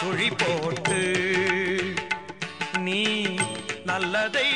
சுழி போட்டு நீ நல்லதை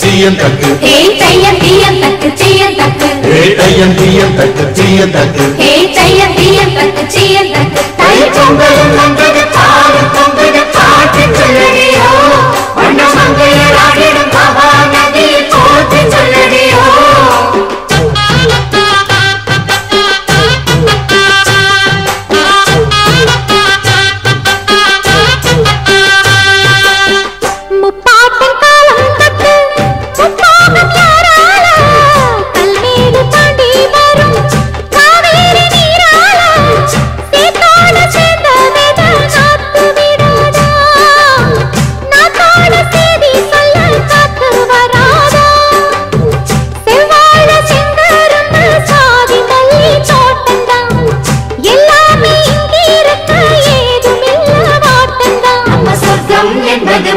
தீயம் தக்கு தையம் தீயம் தக்கு தீயம் தக்கு தையம் தீயம் தக்கு தீயம் தக்கு தையம் தீயம் தக்கு தீயம் தக்கு தை பொங்கலும் வந்தது பாரு பொங்கது பாட்டு சொல்லடியோ வண்ண மங்கையர் ஆடிடும் மகா நதியை போற்றி சொல்லடியோ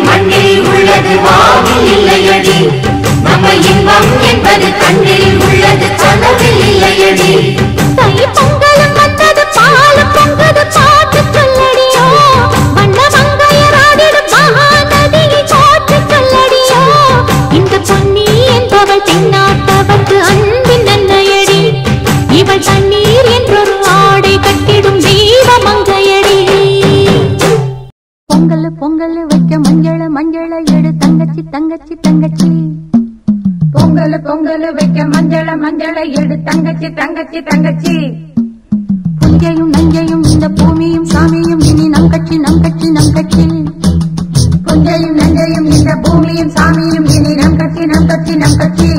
மண்ணில் உள்ளது வாவில் இல்லையடி நம்ம இன்பம் என்பது கண்ணில் உள்ளது கனவில் இல்லையடி தை பொங்கலும் வந்தது பாலும் பொங்கது பாட்டு சொல்லடியோ வண்ண மங்கையர் ஆடிடும் மகா நதியை போற்றி சொல்லடியோ இந்த பொன்னி என்பவள் தென்னாட்டவர்க்கு அன்பின் நன்மையடி இவள் தண்ணீர் என்றொரு ஆடை கட்டிடும் தெய்வ மங்கையடி பொங்கல் பொங்கல் வைக்க மஞ்சள மஞ்சள எடு தங்கச்சி தங்கச்சி தங்கச்சி பொங்கல் பொங்கல் வைக்க மஞ்சள மஞ்சள எடு தங்கச்சி தங்கச்சி தங்கச்சி புஞ்சையும் நஞ்சையும் இந்த பூமியும் சாமியும் இனி நம் கட்சி நம் கட்சி நம் கட்சி புஞ்சையும் நஞ்சையும் இந்த பூமியும் சாமியும் இனி நம் கட்சி நம் கட்சி நம் கட்சி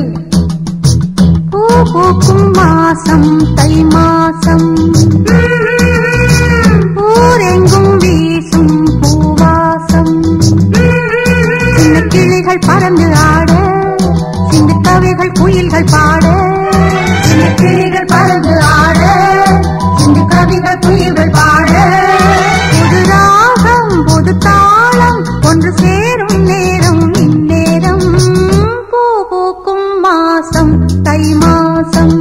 பூ பூக்கும் மாசம் தை மாசம் ஊரெங்கும் வீசும் பூவாசம் சின்ன கிளிகள் பறந்து ஆட சின்ன கவிகள் குயில்கள் பாட சின்ன கிளிகள் பறந்து ஆட சின்ன கவிகள் குயில்கள் பாட புது ராகம் புது தாளம் ஒன்று சேரும் நேரம் இந்நேரம் பூ பூக்கும் மாசம் தை மாசம்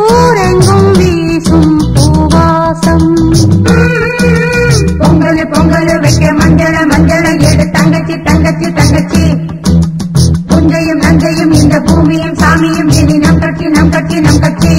ஊரெங்கும் வீசும் பூவாசம் பொங்கல் பொங்கல் வைக்க மஞ்சள மஞ்சள எடு தங்கச்சி தங்கச்சி தங்கச்சி புஞ்சையும் நஞ்சையும் இந்த பூமியும் சாமியும் இனி நம் கட்சி நம் கட்சி நம் கட்சி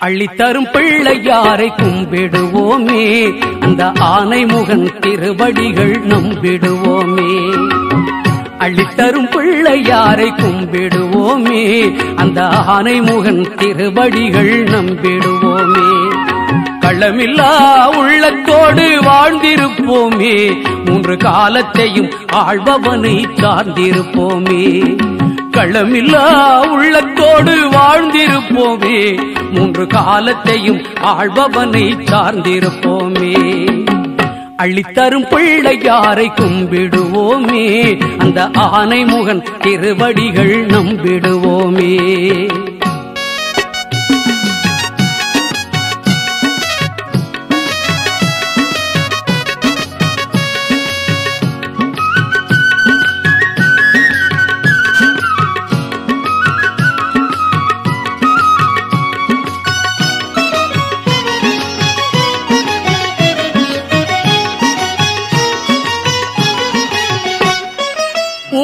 அள்ளித்தரும் பிள்ளையாரை கும்பிடுவோமே, அந்த ஆனை முகன் திருவடிகள் நம்பிடுவோமே. அள்ளித்தரும் பிள்ளையாரை கும்பிடுவோமே, அந்த ஆனை முகன் திருவடிகள் நம்பிடுவோமே. களமில்லா உள்ளத்தோடு வாழ்ந்திருப்போமே, மூன்று காலத்தையும் ஆள்பவனை சார்ந்திருப்போமே. களமில்லா உள்ளத்தோடு வாழ்ந்திருப்போமே, மூன்று காலத்தையும் ஆள்பவனை சார்ந்திருப்போமே. அள்ளித்தரும் பிள்ளையாரை கும்பிடுவோமே, அந்த ஆனை முகன் திருவடிகள் நம்பிடுவோமே.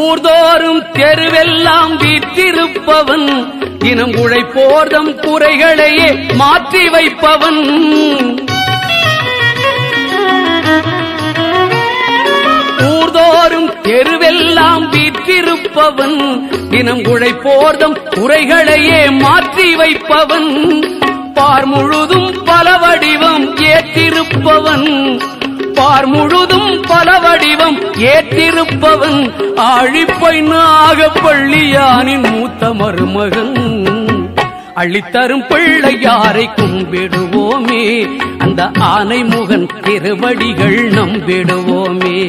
ஊர்தோறும் தெருவெல்லாம் வீற்றிருப்பவன், தினம் உழைப்போர்தம் குறைகளையே மாற்றி வைப்பவன். ஊர்தோறும் தெருவெல்லாம் வீற்றிருப்பவன், தினம் உழைப்போர்தம் குறைகளையே மாற்றி வைப்பவன். பார் முழுதும் பல வடிவம் ஏற்றிருப்பவன், பார் முழுதும் பல வடிவம் ஏற்றிருப்பவன். ஆழிப்பை நாகப்பள்ளியானின் மூத்த மருமகன். அள்ளித்தரும் பிள்ளையாரை கும்பிடுவோமே, அந்த ஆனை முகன் திருவடிகள் நம்பிடுவோமே.